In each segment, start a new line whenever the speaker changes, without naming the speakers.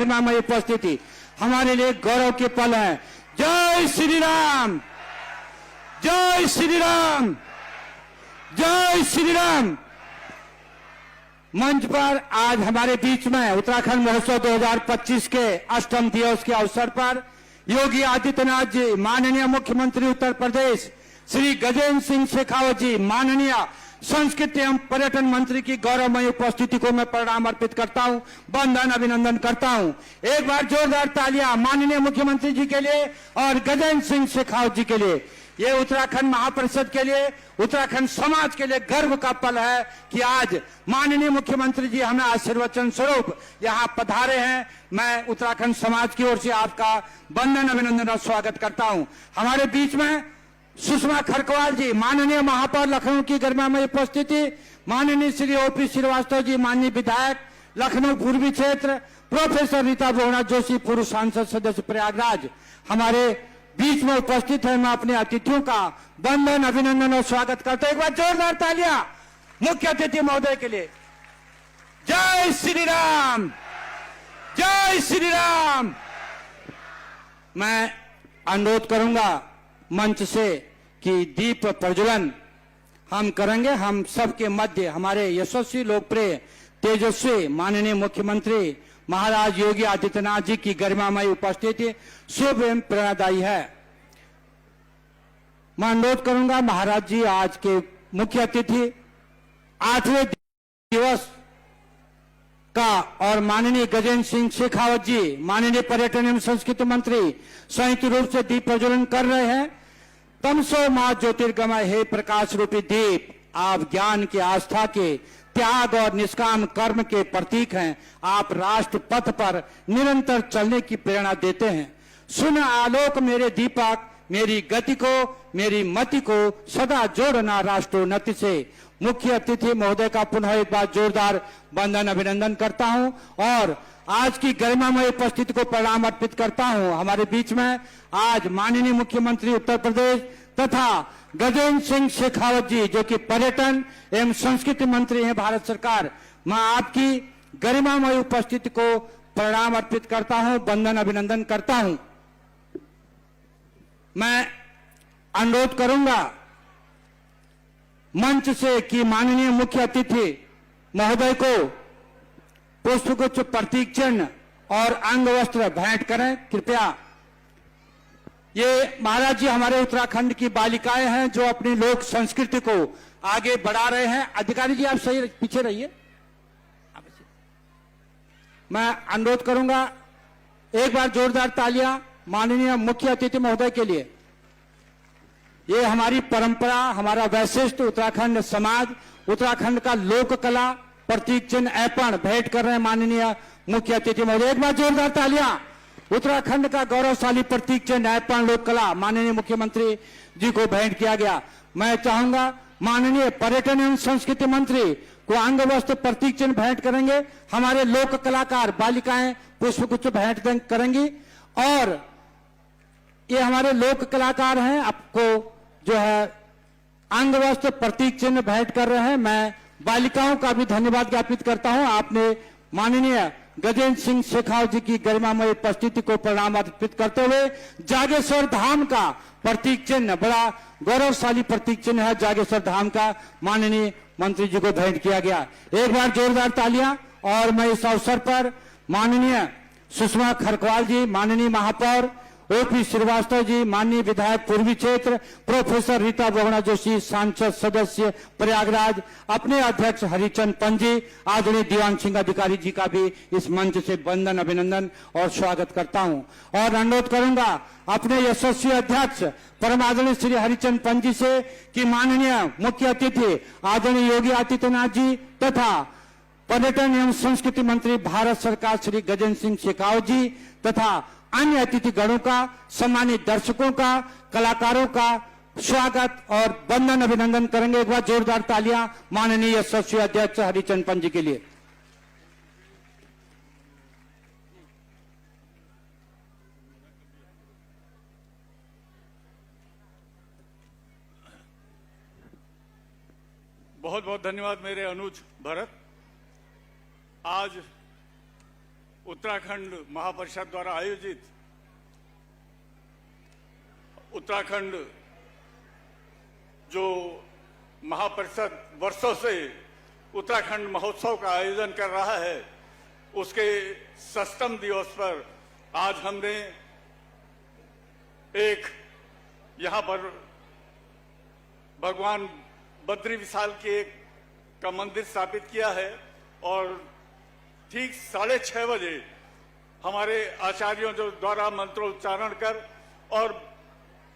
गरिमामय उपस्थिति हमारे लिए गौरव के पल है। जय श्री राम, जय श्री राम, जय श्री राम। मंच पर आज हमारे बीच में उत्तराखंड महोत्सव 2025 के अष्टम दिवस के अवसर पर योगी आदित्यनाथ जी, माननीय मुख्यमंत्री उत्तर प्रदेश श्री गजेंद्र सिंह शेखावत जी, माननीय संस्कृति एवं पर्यटन मंत्री की गौरवमय उपस्थिति को मैं प्रणाम अर्पित करता हूं, वंदन अभिनंदन करता हूं। एक बार जोरदार तालियां माननीय मुख्यमंत्री जी के लिए और गजेंद्र सिंह शेखावत जी के लिए। ये उत्तराखंड महापरिषद के लिए, उत्तराखंड समाज के लिए गर्व का पल है कि आज माननीय मुख्यमंत्री जी हमें आशीर्वचन स्वरूप यहाँ पधारे हैं। मैं उत्तराखंड समाज की ओर से आपका वंदन अभिनंदन और स्वागत करता हूँ। हमारे बीच में सुषमा खरकवाल जी, माननीय महापौर लखनऊ की गरिमामय उपस्थिति, माननीय श्री ओपी श्रीवास्तव जी, माननीय विधायक लखनऊ पूर्वी क्षेत्र, प्रोफेसर रीता बहुगुणा जोशी, पूर्व सांसद सदस्य प्रयागराज हमारे बीच में उपस्थित है। मैं अपने अतिथियों का वंदन अभिनंदन और स्वागत करता हूं। एक बार जोरदार तालियां मुख्य अतिथि महोदय के लिए। जय श्री राम, जय श्री राम। मैं अनुरोध करूंगा मंच से कि दीप प्रज्वलन हम करेंगे। हम सबके मध्य हमारे यशस्वी, लोकप्रिय, तेजस्वी माननीय मुख्यमंत्री महाराज योगी आदित्यनाथ जी की गरिमामय उपस्थिति शुभ एवं प्रेरणादायी है। मैं अनुरोध करूंगा महाराज जी आज के मुख्य अतिथि 8वें दिवस का और माननीय गजेंद्र सिंह शेखावत जी, माननीय पर्यटन एवं संस्कृति मंत्री संयुक्त रूप से दीप प्रज्वलन कर रहे हैं। तमसो मां ज्योतिर्गमय, हे प्रकाश रूपी दीप, आप ज्ञान के, आस्था के, त्याग और निष्काम कर्म के प्रतीक हैं। आप राष्ट्र पथ पर निरंतर चलने की प्रेरणा देते हैं। सुन आलोक मेरे दीपक, मेरी गति को, मेरी मति को सदा जोड़ना राष्ट्रोन्नति से। मुख्य अतिथि महोदय का पुनः एक बार जोरदार वंदन अभिनंदन करता हूं और आज की गरिमामय उपस्थिति को प्रणाम अर्पित करता हूं। हमारे बीच में आज माननीय मुख्यमंत्री उत्तर प्रदेश तथा गजेंद्र सिंह शेखावत जी, जो कि पर्यटन एवं संस्कृति मंत्री हैं भारत सरकार, मैं आपकी गरिमामय उपस्थिति को प्रणाम अर्पित करता हूं, वंदन अभिनंदन करता हूं। मैं अनुरोध करूंगा मंच से कि माननीय मुख्य अतिथि महोदय को पुष्पगुच्छ, प्रतीक चिन्ह और अंग वस्त्र भेंट करें कृपया। ये महाराज जी हमारे उत्तराखंड की बालिकाएं हैं जो अपनी लोक संस्कृति को आगे बढ़ा रहे हैं। अधिकारी जी आप सही पीछे रहिए। मैं अनुरोध करूंगा एक बार जोरदार तालियां माननीय मुख्य अतिथि महोदय के लिए। ये हमारी परंपरा, हमारा वैशिष्ट उत्तराखंड समाज, उत्तराखंड का लोक कला प्रतीक चिन्ह अर्पण भेंट कर रहे हैं माननीय मुख्य अतिथि महोदय। एक बार जोरदार तालियां। उत्तराखंड का गौरवशाली प्रतीक चिन्ह अर्पण लोक कला माननीय मुख्यमंत्री जी को भेंट किया गया। मैं चाहूंगा माननीय पर्यटन एवं संस्कृति मंत्री को अंग वस्त्र, प्रतीक चिन्ह भेंट करेंगे। हमारे लोक कलाकार बालिकाएं पुष्पगुच्छ भेंट करेंगी और ये हमारे लोक कलाकार हैं, आपको जो है अंग वस्त्र, प्रतीक चिन्ह भेंट कर रहे हैं। मैं बालिकाओं का भी धन्यवाद ज्ञापित करता हूं। आपने माननीय गजेंद्र सिंह शेखावत जी की गरिमामय उपस्थिति को प्रणाम अर्पित करते हुए जागेश्वर धाम का प्रतीक चिन्ह, बड़ा गौरवशाली प्रतीक चिन्ह है जागेश्वर धाम का, माननीय मंत्री जी को भेंट किया गया। एक बार जोरदार तालियां। और मैं इस अवसर पर माननीय सुषमा खरकवाल जी, माननीय महापौर ओपी श्रीवास्तव जी, माननीय विधायक पूर्वी क्षेत्र प्रोफेसर रीता बहुगुणा जोशी, सांसद सदस्य प्रयागराज, अपने अध्यक्ष हरिचंद पंत जी, आदरणीय दीवान सिंह अधिकारी जी का भी इस मंच से वंदन अभिनंदन और स्वागत करता हूं। और अनुरोध करूंगा अपने यशस्वी अध्यक्ष परम आदरणीय श्री हरिचंद पंत जी से कि माननीय मुख्य अतिथि आदरणीय योगी आदित्यनाथ जी तथा पर्यटन एवं संस्कृति मंत्री भारत सरकार श्री गजेंद्र सिंह शेखावत जी तथा अन्य अतिथि गणों का, सम्मानित दर्शकों का, कलाकारों का स्वागत और वंदन अभिनंदन करेंगे। एक बार जोरदार तालियां माननीय यशस्वी अध्यक्ष हरिचंद पंत जी के लिए।
बहुत बहुत धन्यवाद मेरे अनुज भरत। आज उत्तराखंड महापरिषद द्वारा आयोजित उत्तराखंड जो महापरिषद वर्षों से उत्तराखंड महोत्सव का आयोजन कर रहा है, उसके 6वें दिवस पर आज हमने एक यहाँ पर भगवान बद्री विशाल के का मंदिर स्थापित किया है और ठीक 6:30 बजे हमारे आचार्यों जो द्वारा मंत्रोच्चारण कर और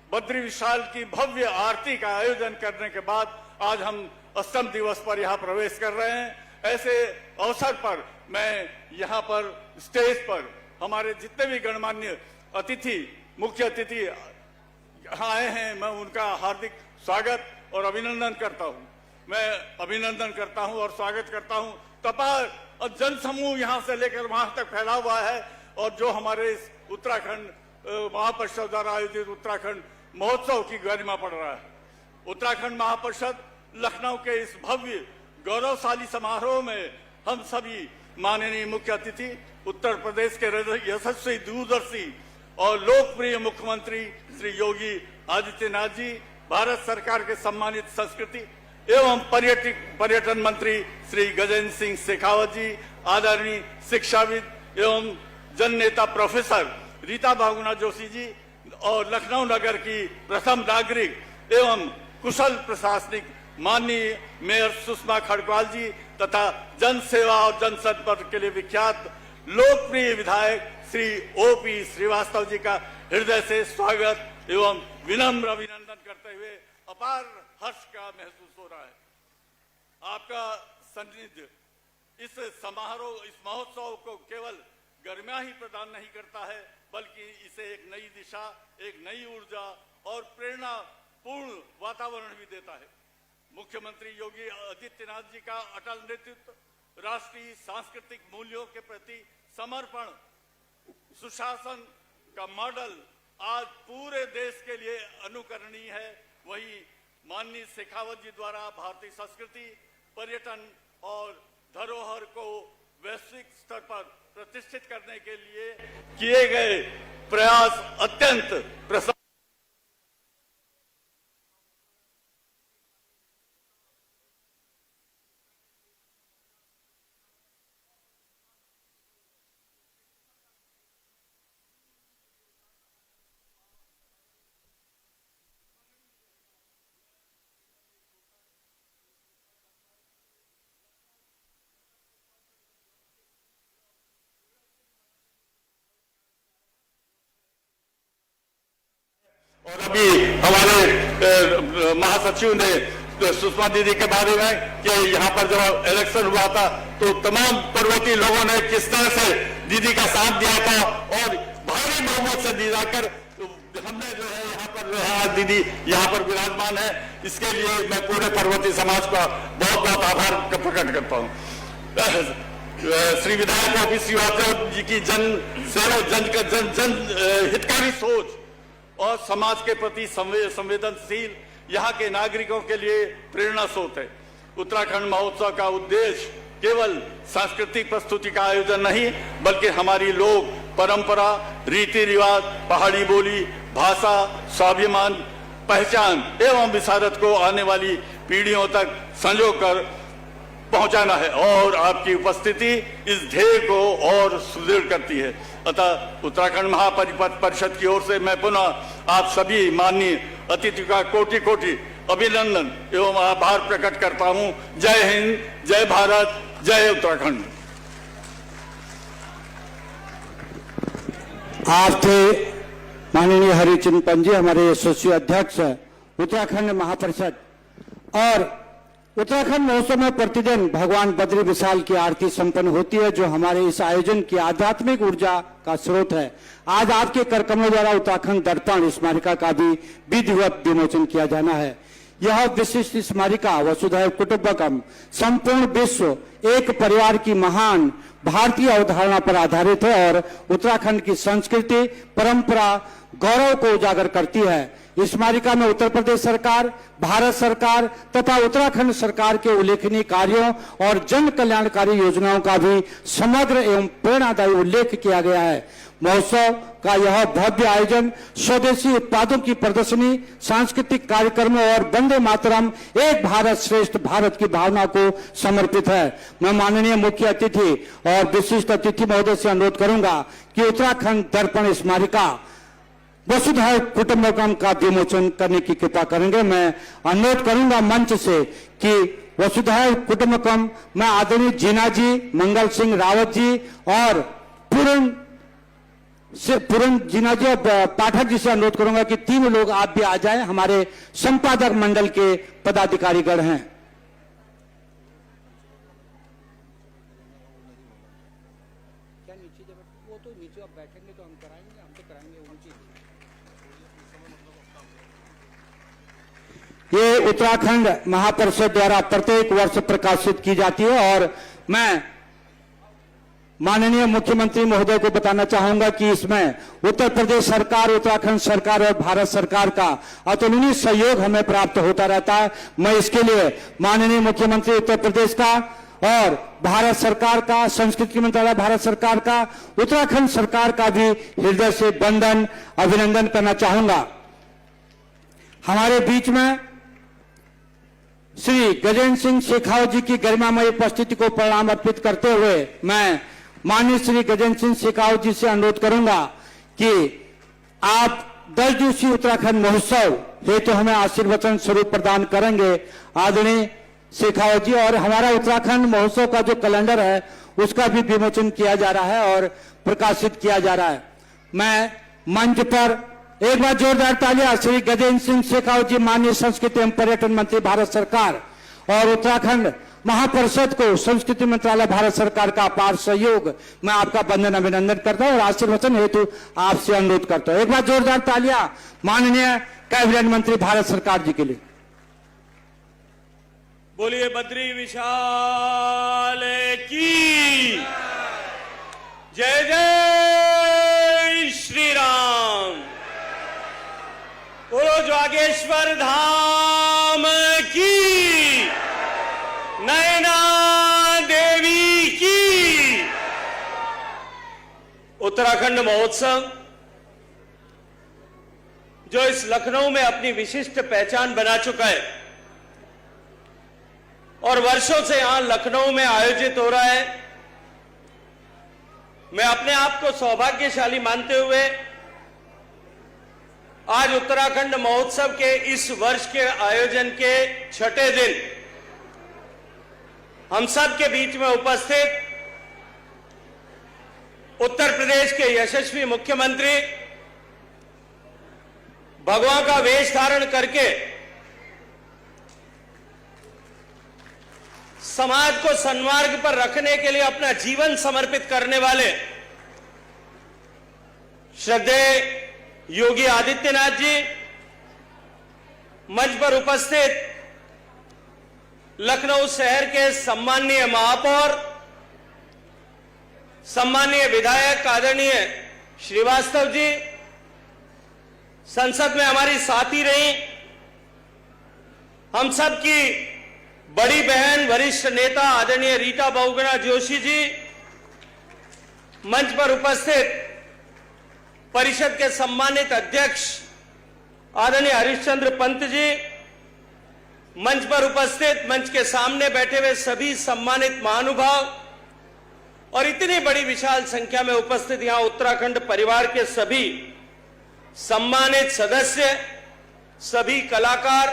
बद्री विशाल की भव्य आरती का आयोजन करने के बाद आज हम 8वें दिवस पर यहाँ प्रवेश कर रहे हैं। ऐसे अवसर पर मैं यहाँ पर स्टेज पर हमारे जितने भी गणमान्य अतिथि, मुख्य अतिथि यहाँ आए हैं, मैं उनका हार्दिक स्वागत और अभिनंदन करता हूँ। मैं अभिनंदन करता हूँ और स्वागत करता हूँ। तपार और जनसमूह यहाँ से लेकर वहां तक फैला हुआ है और जो हमारे इस उत्तराखंड महापरिषद द्वारा आयोजित उत्तराखंड महोत्सव की गरिमा बढ़ रहा है। उत्तराखंड महापरिषद लखनऊ के इस भव्य गौरवशाली समारोह में हम सभी माननीय मुख्य अतिथि, उत्तर प्रदेश के यशस्वी दूरदर्शी और लोकप्रिय मुख्यमंत्री श्री योगी आदित्यनाथ जी, भारत सरकार के सम्मानित संस्कृति एवं पर्यटन मंत्री श्री गजेंद्र सिंह शेखावत जी, आदरणीय शिक्षाविद एवं जन नेता प्रोफेसर रीता बहुगुणा जोशी जी और लखनऊ नगर की प्रथम नागरिक एवं कुशल प्रशासनिक माननीय मेयर सुषमा खड़गवाल जी तथा जन सेवा और जन संपर्क के लिए विख्यात लोकप्रिय विधायक श्री ओपी श्रीवास्तव जी का हृदय से स्वागत एवं विनम्र अभिनंदन करते हुए अपार हर्ष का महसूस हो रहा है। आपका सानिध्य इस समारोह, इस महोत्सव को केवल गरिमा ही प्रदान नहीं करता है, बल्कि इसे एक नई दिशा, एक नई ऊर्जा और प्रेरणापूर्ण वातावरण भी देता है। मुख्यमंत्री योगी आदित्यनाथ जी का अटल नेतृत्व, राष्ट्रीय सांस्कृतिक मूल्यों के प्रति समर्पण, सुशासन का मॉडल आज पूरे देश के लिए अनुकरणीय है। वही माननीय शेखावत जी द्वारा भारतीय संस्कृति, पर्यटन और धरोहर को वैश्विक स्तर पर प्रतिष्ठित करने के लिए किए गए प्रयास अत्यंत प्रशंसनीय। और अभी हमारे महासचिव ने सुषमा दीदी के बारे में कि यहाँ पर जब इलेक्शन हुआ था तो तमाम पर्वतीय लोगों ने किस तरह से दीदी का साथ दिया था और भारी बहुमत से दिलाकर हमने जो है यहाँ पर जो है दीदी यहाँ पर विराजमान है। इसके लिए मैं पूरे पर्वतीय समाज का बहुत बहुत आभार प्रकट करता हूँ। श्री विधायक ओपी श्रीवास्तव जी की जन सेवा, जन हितकारी सोच और समाज के प्रति संवेदनशील यहाँ के नागरिकों के लिए प्रेरणा स्रोत है। उत्तराखंड महोत्सव का उद्देश्य केवल सांस्कृतिक प्रस्तुति का आयोजन नहीं, बल्कि हमारी लोक परंपरा, रीति रिवाज, पहाड़ी बोली, भाषा, स्वाभिमान, पहचान एवं विरासत को आने वाली पीढ़ियों तक संजो कर पहुंचाना है और आपकी उपस्थिति इस ध्येय को और सुदृढ़ करती है। अतः उत्तराखंड महापरिषद की ओर से मैं पुनः आप सभी माननीय अतिथि का कोटि कोटि अभिनंदन एवं आभार प्रकट करता हूं। जय हिंद, जय भारत, जय उत्तराखंड।
आज थे माननीय हरिचंद पंजी, हमारे यशस्वी अध्यक्ष उत्तराखंड महापरिषद। और उत्तराखंड महोत्सव में प्रतिदिन भगवान बद्री विशाल की आरती संपन्न होती है, जो हमारे इस आयोजन की आध्यात्मिक ऊर्जा का स्रोत है। आज आपके करकमलों द्वारा उत्तराखंड दर्पण स्मारिका का भी विधिवत विमोचन किया जाना है। यह विशिष्ट स्मारिका वसुधैव कुटुंबकम, संपूर्ण विश्व एक परिवार की महान भारतीय अवधारणा पर आधारित है और उत्तराखंड की संस्कृति, परंपरा, गौरव को उजागर करती है। स्मारिका में उत्तर प्रदेश सरकार, भारत सरकार तथा उत्तराखंड सरकार के उल्लेखनीय कार्यों और जन कल्याणकारी योजनाओं का भी समग्र एवं प्रेरणादायी उल्लेख किया गया है। महोत्सव का यह भव्य आयोजन स्वदेशी उत्पादों की प्रदर्शनी, सांस्कृतिक कार्यक्रमों और वंदे मातरम एक भारत श्रेष्ठ भारत की भावना को समर्पित है। मैं माननीय मुख्य अतिथि और विशिष्ट अतिथि महोदय से अनुरोध करूंगा कि उत्तराखंड दर्पण स्मारिका वसुधैव कुटुंबकम का विमोचन करने की कृपा करेंगे। मैं अनुरोध करूंगा मंच से कि वसुधैव कुटुंबकम मैं आदरणीय जीना जी, मंगल सिंह रावत जी और पूर्ण जीना जी और पाठक जी से अनुरोध करूंगा कि तीनों लोग आप भी आ जाएं। हमारे संपादक मंडल के पदाधिकारीगण हैं। क्या नीचे जब वो तो नीचे आप बैठेंगे तो हम कराएंगे ये उत्तराखंड महापरिषद द्वारा प्रत्येक वर्ष प्रकाशित की जाती है और मैं माननीय मुख्यमंत्री महोदय को बताना चाहूंगा कि इसमें उत्तर प्रदेश सरकार, उत्तराखंड सरकार और भारत सरकार का अतुलनीय सहयोग हमें प्राप्त होता रहता है। मैं इसके लिए माननीय मुख्यमंत्री उत्तर प्रदेश का और भारत सरकार का, संस्कृति मंत्रालय भारत सरकार का, उत्तराखंड सरकार का भी हृदय से वंदन अभिनंदन करना चाहूंगा। हमारे बीच में श्री गजेंद्र सिंह शेखावत जी की गरिमामयी उपस्थिति को प्रणाम अर्पित करते हुए मैं माननीय श्री गजेंद्र सिंह शेखावत जी से अनुरोध करूंगा कि आप 10 दिवसीय उत्तराखंड महोत्सव हेतु हमें आशीर्वचन स्वरूप प्रदान करेंगे। आदरणीय शेखावत जी, और हमारा उत्तराखंड महोत्सव का जो कैलेंडर है उसका भी विमोचन किया जा रहा है और प्रकाशित किया जा रहा है। मैं मंच पर एक बार जोरदार तालियां श्री गजेंद्र सिंह शेखावत जी, माननीय संस्कृति एवं पर्यटन मंत्री भारत सरकार और उत्तराखंड महापरिषद को संस्कृति मंत्रालय भारत सरकार का अपार सहयोग, मैं आपका वंदन अभिनंदन करता हूं और आशीर्वचन हेतु आपसे अनुरोध करता हूं। एक बार जोरदार तालियां माननीय कैबिनेट मंत्री भारत सरकार जी के लिए।
बोलिए बद्री विशाल की जय जय श्री राम। बोलो जागेश्वर धाम की, नैना देवी की। उत्तराखंड महोत्सव जो इस लखनऊ में अपनी विशिष्ट पहचान बना चुका है और वर्षों से यहां लखनऊ में आयोजित हो रहा है, मैं अपने आप को सौभाग्यशाली मानते हुए आज उत्तराखंड महोत्सव के इस वर्ष के आयोजन के 6ठे दिन हम सब के बीच में उपस्थित उत्तर प्रदेश के यशस्वी मुख्यमंत्री भगवा का वेश धारण करके समाज को सन्मार्ग पर रखने के लिए अपना जीवन समर्पित करने वाले श्रद्धेय योगी आदित्यनाथ जी, मंच पर उपस्थित लखनऊ शहर के सम्माननीय महापौर, सम्माननीय विधायक आदरणीय श्रीवास्तव जी, संसद में हमारी साथी रही हम सब की बड़ी बहन वरिष्ठ नेता आदरणीय रीटा बहुगुणा जोशी जी, मंच पर उपस्थित परिषद के सम्मानित अध्यक्ष आदरणीय हरिश्चंद्र पंत जी, मंच पर उपस्थित मंच के सामने बैठे हुए सभी सम्मानित महानुभाव और इतनी बड़ी विशाल संख्या में उपस्थित यहां उत्तराखंड परिवार के सभी सम्मानित सदस्य, सभी कलाकार,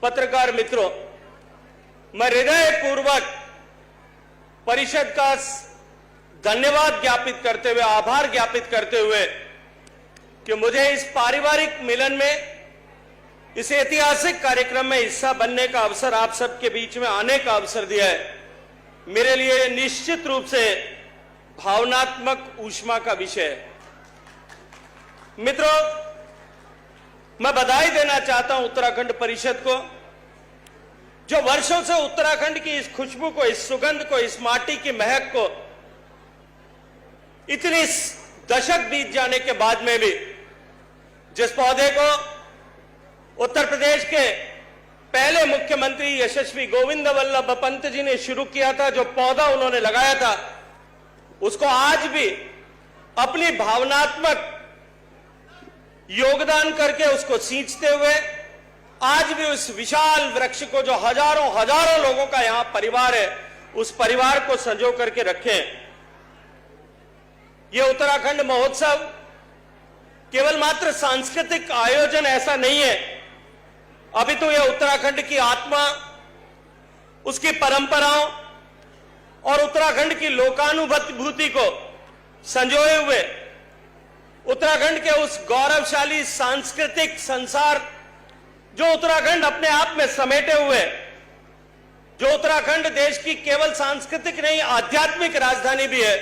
पत्रकार मित्रों, मैं हृदयपूर्वक परिषद का धन्यवाद ज्ञापित करते हुए, आभार ज्ञापित करते हुए कि मुझे इस पारिवारिक मिलन में, इस ऐतिहासिक कार्यक्रम में हिस्सा बनने का अवसर, आप सबके बीच में आने का अवसर दिया है, मेरे लिए निश्चित रूप से भावनात्मक ऊष्मा का विषय है। मित्रों, मैं बधाई देना चाहता हूं उत्तराखंड परिषद को, जो वर्षों से उत्तराखंड की इस खुशबू को, इस सुगंध को, इस माटी की महक को, इतनी दशक बीत जाने के बाद में भी जिस पौधे को उत्तर प्रदेश के पहले मुख्यमंत्री यशस्वी गोविंद वल्लभ पंत जी ने शुरू किया था, जो पौधा उन्होंने लगाया था, उसको आज भी अपनी भावनात्मक योगदान करके उसको सींचते हुए आज भी उस विशाल वृक्ष को, जो हजारों हजारों लोगों का यहां परिवार है, उस परिवार को संजो करके रखें। यह उत्तराखंड महोत्सव केवल मात्र सांस्कृतिक आयोजन ऐसा नहीं है, अभी तो यह उत्तराखंड की आत्मा, उसकी परंपराओं और उत्तराखंड की लोकानुभूति को संजोए हुए, उत्तराखंड के उस गौरवशाली सांस्कृतिक संसार जो उत्तराखंड अपने आप में समेटे हुए, जो उत्तराखंड देश की केवल सांस्कृतिक नहीं आध्यात्मिक राजधानी भी है,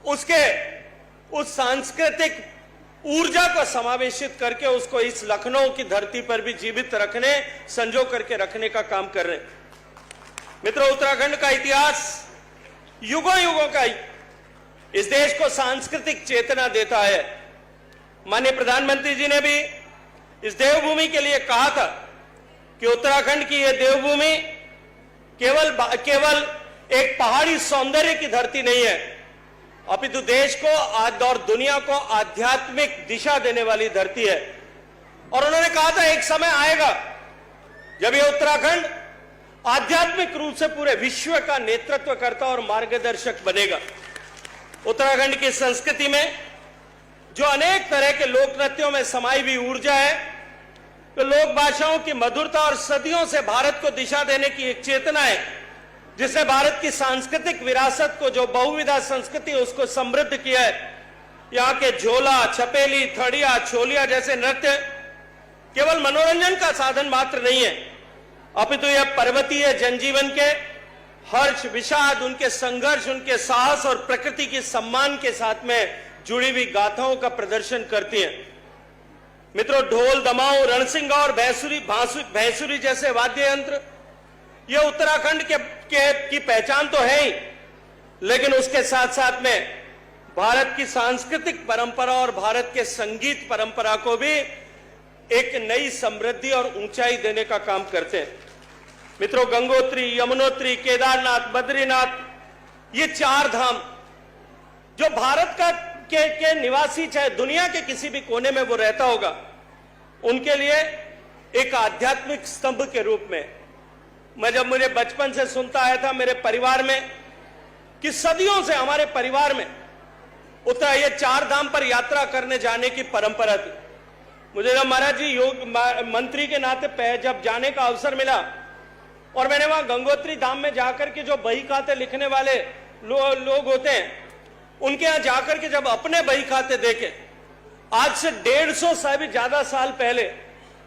उसके उस सांस्कृतिक ऊर्जा को समावेशित करके उसको इस लखनऊ की धरती पर भी जीवित रखने, संजो करके रखने का काम कर रहे हैं। मित्रों, उत्तराखंड का इतिहास युगों युगों का इस देश को सांस्कृतिक चेतना देता है। माननीय प्रधानमंत्री जी ने भी इस देवभूमि के लिए कहा था कि उत्तराखंड की यह देवभूमि केवल एक पहाड़ी सौंदर्य की धरती नहीं है, अपितु देश को और दुनिया को आध्यात्मिक दिशा देने वाली धरती है। और उन्होंने कहा था एक समय आएगा जब यह उत्तराखंड आध्यात्मिक रूप से पूरे विश्व का नेतृत्व करता और मार्गदर्शक बनेगा। उत्तराखंड की संस्कृति में जो अनेक तरह के लोक नृत्यों में समाई हुई ऊर्जा है, तो लोक भाषाओं की मधुरता और सदियों से भारत को दिशा देने की एक चेतना है, जिसने भारत की सांस्कृतिक विरासत को, जो बहुविधा संस्कृति है, उसको समृद्ध किया है। यहाँ के झोला, छपेली, थड़िया, छोलिया जैसे नृत्य केवल मनोरंजन का साधन मात्र नहीं है, अपितु यह पर्वतीय जनजीवन के हर्ष, विषाद, उनके संघर्ष, उनके साहस और प्रकृति के सम्मान के साथ में जुड़ी हुई गाथाओं का प्रदर्शन करती है। मित्रों, ढोल, दमाऊ, रणसिंगा और भैंसुरी जैसे वाद्य यंत्र यह उत्तराखंड की पहचान तो है ही, लेकिन उसके साथ साथ में भारत की सांस्कृतिक परंपरा और भारत के संगीत परंपरा को भी एक नई समृद्धि और ऊंचाई देने का काम करते हैं। मित्रों, गंगोत्री, यमुनोत्री, केदारनाथ, बद्रीनाथ, ये चार धाम जो भारत के निवासी चाहे दुनिया के किसी भी कोने में वो रहता होगा, उनके लिए एक आध्यात्मिक स्तंभ के रूप में, मैं जब मुझे बचपन से सुनता आया था मेरे परिवार में कि सदियों से हमारे परिवार में ये चार धाम पर यात्रा करने जाने की परंपरा थी। मुझे जब महाराज जी योग मंत्री के नाते जब जाने का अवसर मिला और मैंने वहां गंगोत्री धाम में जाकर के जो बही खाते लिखने वाले लोग होते हैं, उनके यहां जाकर के जब अपने बही खाते देखे, आज से 150 से भी ज्यादा साल पहले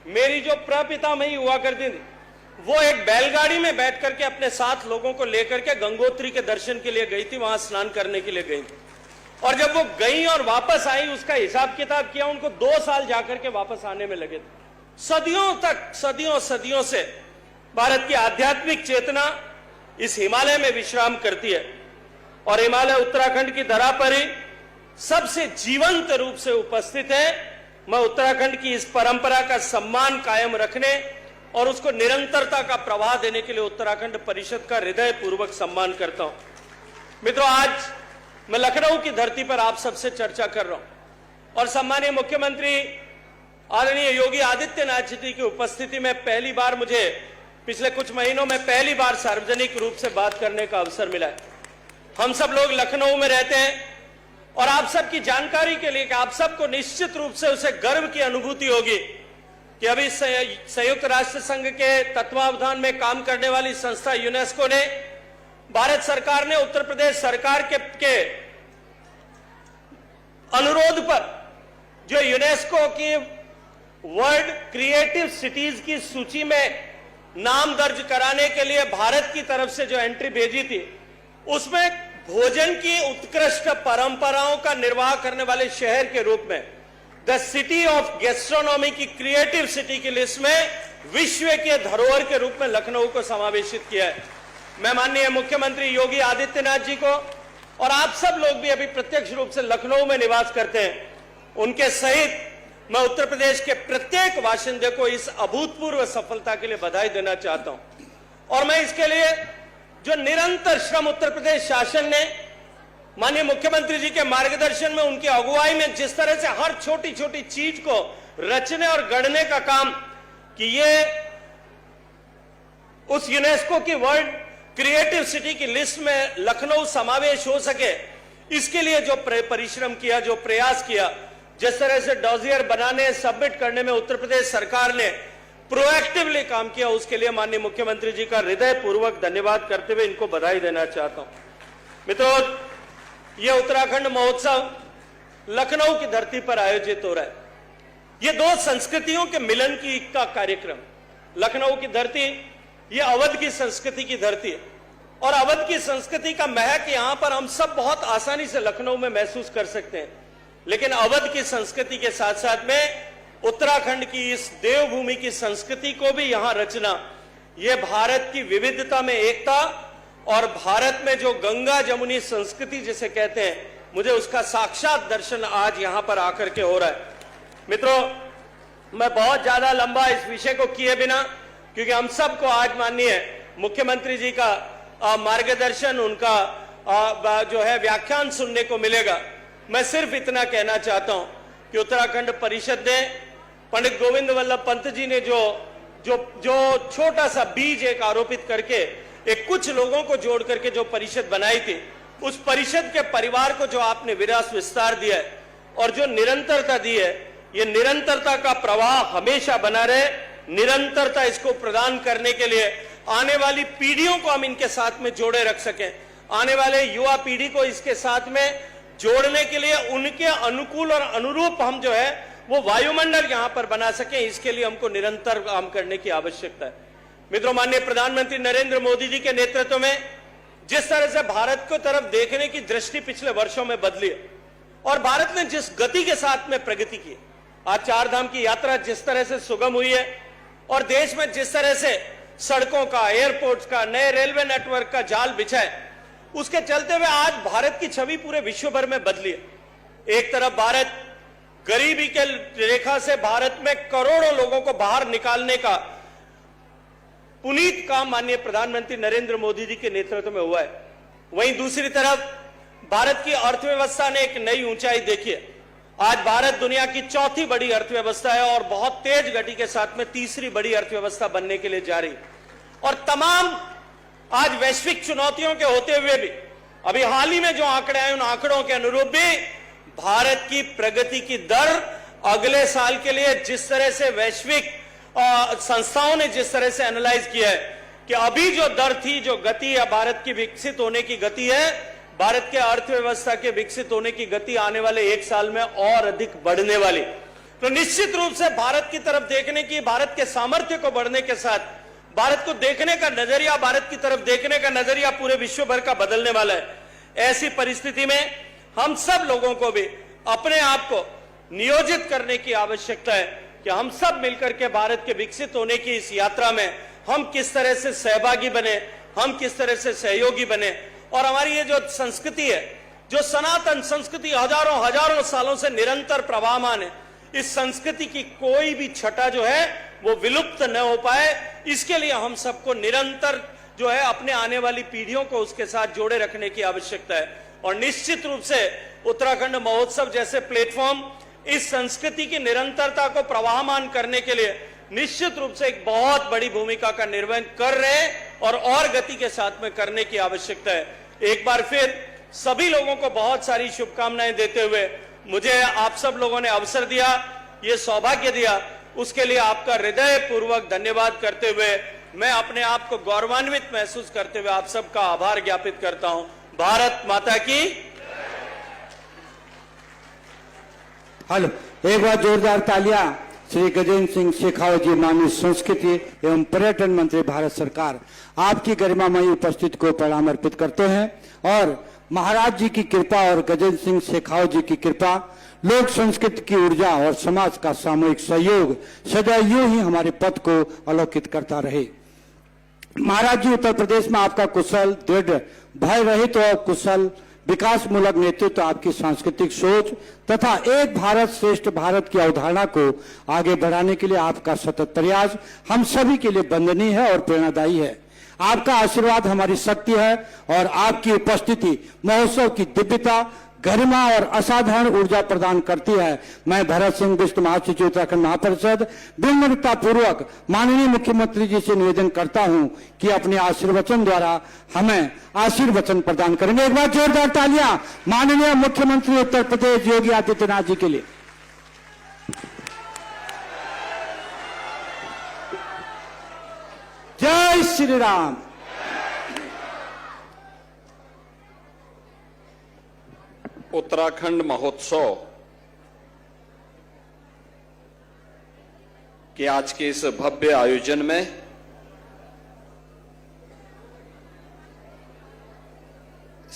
मेरी जो प्रपितामही हुआ करती थी, वो एक बैलगाड़ी में बैठ करके अपने साथ लोगों को लेकर के गंगोत्री के दर्शन के लिए गई थी, वहां स्नान करने के लिए गई थी। और जब वो गई और वापस आई, उसका हिसाब किताब किया, उनको 2 साल जाकर के वापस आने में लगे थे। सदियों तक, सदियों से भारत की आध्यात्मिक चेतना इस हिमालय में विश्राम करती है और हिमालय उत्तराखंड की धरा पर ही सबसे जीवंत रूप से उपस्थित है। मैं उत्तराखंड की इस परंपरा का सम्मान कायम रखने और उसको निरंतरता का प्रवाह देने के लिए उत्तराखंड परिषद का हृदय पूर्वक सम्मान करता हूं। मित्रों, आज मैं लखनऊ की धरती पर आप सबसे चर्चा कर रहा हूं और सम्मानीय मुख्यमंत्री आदरणीय योगी आदित्यनाथ जी की उपस्थिति में पहली बार, मुझे पिछले कुछ महीनों में पहली बार सार्वजनिक रूप से बात करने का अवसर मिला है। हम सब लोग लखनऊ में रहते हैं और आप सबकी जानकारी के लिए कि आप सबको निश्चित रूप से उसे गर्व की अनुभूति होगी कि अभी संयुक्त राष्ट्र संघ के तत्वावधान में काम करने वाली संस्था यूनेस्को ने, भारत सरकार ने उत्तर प्रदेश सरकार के अनुरोध पर जो यूनेस्को की वर्ल्ड क्रिएटिव सिटीज की सूची में नाम दर्ज कराने के लिए भारत की तरफ से जो एंट्री भेजी थी, उसमें भोजन की उत्कृष्ट परंपराओं का निर्वाह करने वाले शहर के रूप में द सिटी ऑफ गैस्ट्रोनॉमी की क्रिएटिव सिटी की लिस्ट में विश्व के धरोहर के रूप में लखनऊ को समावेशित किया है। मैं माननीय मुख्यमंत्री योगी आदित्यनाथ जी को और आप सब लोग भी अभी प्रत्यक्ष रूप से लखनऊ में निवास करते हैं, उनके सहित मैं उत्तर प्रदेश के प्रत्येक बाशिंदे को इस अभूतपूर्व सफलता के लिए बधाई देना चाहता हूं। और मैं इसके लिए जो निरंतर श्रम उत्तर प्रदेश शासन ने माननीय मुख्यमंत्री जी के मार्गदर्शन में, उनकी अगुवाई में जिस तरह से हर छोटी छोटी चीज को रचने और गढ़ने का काम कि ये उस यूनेस्को की वर्ल्ड क्रिएटिव सिटी की लिस्ट में लखनऊ समावेश हो सके, इसके लिए जो परिश्रम किया, जो प्रयास किया, जिस तरह से डॉजियर बनाने, सबमिट करने में उत्तर प्रदेश सरकार ने प्रोएक्टिवली काम किया, उसके लिए माननीय मुख्यमंत्री जी का हृदयपूर्वक धन्यवाद करते हुए इनको बधाई देना चाहता हूं। मित्रों, यह उत्तराखंड महोत्सव लखनऊ की धरती पर आयोजित हो रहा है। यह दो संस्कृतियों के मिलन का कार्यक्रम। लखनऊ की धरती यह अवध की संस्कृति की धरती है और अवध की संस्कृति का महक यहां पर हम सब बहुत आसानी से लखनऊ में महसूस कर सकते हैं। लेकिन अवध की संस्कृति के साथ साथ में उत्तराखंड की इस देवभूमि की संस्कृति को भी यहां रचना, यह भारत की विविधता में एकता और भारत में जो गंगा जमुनी संस्कृति जिसे कहते हैं, मुझे उसका साक्षात दर्शन आज यहां पर आकर के हो रहा है। मित्रों, मैं बहुत ज्यादा लंबा इस विषय को किए बिना, क्योंकि हम सबको आज माननीय मुख्यमंत्री जी का मार्गदर्शन, उनका जो है व्याख्यान सुनने को मिलेगा। मैं सिर्फ इतना कहना चाहता हूं कि उत्तराखंड परिषद ने पंडित गोविंद वल्लभ पंत जी ने जो छोटा सा बीज एक आरोपित करके एक कुछ लोगों को जोड़ करके जो परिषद बनाई थी, उस परिषद के परिवार को जो आपने विरासत विस्तार दिया है और जो निरंतरता दी है, ये निरंतरता का प्रवाह हमेशा बना रहे। निरंतरता इसको प्रदान करने के लिए आने वाली पीढ़ियों को हम इनके साथ में जोड़े रख सकें, आने वाले युवा पीढ़ी को इसके साथ में जोड़ने के लिए उनके अनुकूल और अनुरूप हम जो है वो वायुमंडल यहां पर बना सकें, इसके लिए हमको निरंतर काम करने की आवश्यकता है। मित्रों, माननीय प्रधानमंत्री नरेंद्र मोदी जी के नेतृत्व में जिस तरह से भारत को तरफ देखने की दृष्टि पिछले वर्षों में बदली है और भारत ने जिस गति के साथ में प्रगति की, आज चार धाम की यात्रा जिस तरह से सुगम हुई है और देश में जिस तरह से सड़कों का, एयरपोर्ट्स का, नए रेलवे नेटवर्क का जाल बिछा है, उसके चलते हुए आज भारत की छवि पूरे विश्व भर में बदली है। एक तरफ भारत गरीबी के रेखा से भारत में करोड़ों लोगों को बाहर निकालने का पुनीत काम माननीय प्रधानमंत्री नरेंद्र मोदी जी के नेतृत्व में हुआ है, वहीं दूसरी तरफ भारत की अर्थव्यवस्था ने एक नई ऊंचाई देखी है। आज भारत दुनिया की चौथी बड़ी अर्थव्यवस्था है और बहुत तेज गति के साथ में तीसरी बड़ी अर्थव्यवस्था बनने के लिए जा रही है। और तमाम आज वैश्विक चुनौतियों के होते हुए भी अभी हाल ही में जो आंकड़े आए, उन आंकड़ों के अनुरूप भी भारत की प्रगति की दर अगले साल के लिए जिस तरह से वैश्विक संस्थाओं ने जिस तरह से एनालाइज किया है कि अभी जो दर थी, जो गति है भारत की विकसित होने की गति है, भारत के अर्थव्यवस्था के विकसित होने की गति आने वाले एक साल में और अधिक बढ़ने वाली। तो निश्चित रूप से भारत की तरफ देखने की, भारत के सामर्थ्य को बढ़ने के साथ भारत को देखने का नजरिया, भारत की तरफ देखने का नजरिया पूरे विश्व भर का बदलने वाला है। ऐसी परिस्थिति में हम सब लोगों को भी अपने आप को नियोजित करने की आवश्यकता है कि हम सब मिलकर के भारत के विकसित होने की इस यात्रा में हम किस तरह से सहभागी बने, हम किस तरह से सहयोगी बने और हमारी ये जो संस्कृति है, जो सनातन संस्कृति हजारों सालों से निरंतर प्रवाहमान है, इस संस्कृति की कोई भी छटा जो है वो विलुप्त न हो पाए, इसके लिए हम सबको निरंतर जो है अपने आने वाली पीढ़ियों को उसके साथ जोड़े रखने की आवश्यकता है। और निश्चित रूप से उत्तराखंड महोत्सव जैसे प्लेटफॉर्म इस संस्कृति की निरंतरता को प्रवाहमान करने के लिए निश्चित रूप से एक बहुत बड़ी भूमिका का निर्वहन कर रहे हैं और गति के साथ में करने की आवश्यकता है। एक बार फिर सभी लोगों को बहुत सारी शुभकामनाएं देते हुए मुझे आप सब लोगों ने अवसर दिया, ये सौभाग्य दिया, उसके लिए आपका हृदय पूर्वक धन्यवाद करते हुए मैं अपने आप को गौरवान्वित महसूस करते हुए आप सबका आभार ज्ञापित करता हूं। भारत माता की।
हेलो, एक बार जोरदार तालियां श्री गजेंद्र सिंह शेखावत जी, माननीय संस्कृति एवं पर्यटन मंत्री भारत सरकार, आपकी गरिमामयी उपस्थिति को प्रणाम अर्पित करते हैं और महाराज जी की कृपा और गजेंद्र सिंह शेखावत जी की कृपा, लोक संस्कृति की ऊर्जा और समाज का सामूहिक सहयोग सदैव यूं ही हमारे पथ को अलौकित करता रहे। महाराज जी, उत्तर प्रदेश में आपका कुशल, दृढ़, भय रहित और कुशल विकासमूलक नेतृत्व, आपकी सांस्कृतिक सोच तथा एक भारत श्रेष्ठ भारत की अवधारणा को आगे बढ़ाने के लिए आपका सतत प्रयास हम सभी के लिए वंदनीय है और प्रेरणादायी है। आपका आशीर्वाद हमारी शक्ति है और आपकी उपस्थिति महोत्सव की दिव्यता, गरिमा और असाधारण ऊर्जा प्रदान करती है। मैं भरत सिंह बिष्ट, महासचिव उत्तराखंड महापरिषद, विनम्रता पूर्वक माननीय मुख्यमंत्री जी से निवेदन करता हूं कि अपने आशीर्वचन द्वारा हमें आशीर्वचन प्रदान करेंगे। एक बार जोरदार तालियां माननीय मुख्यमंत्री उत्तर प्रदेश योगी आदित्यनाथ जी के लिए। जय श्री राम।
उत्तराखंड महोत्सव के आज के इस भव्य आयोजन में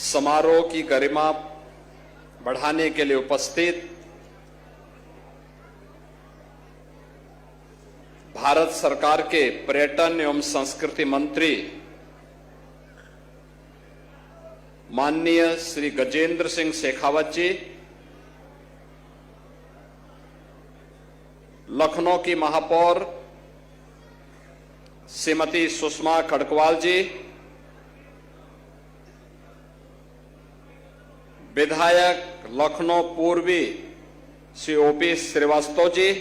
समारोह की गरिमा बढ़ाने के लिए उपस्थित भारत सरकार के पर्यटन एवं संस्कृति मंत्री माननीय श्री गजेंद्र सिंह शेखावत जी, लखनऊ की महापौर श्रीमती सुषमा खड़गवाल जी, विधायक लखनऊ पूर्वी श्री ओपी श्रीवास्तव जी,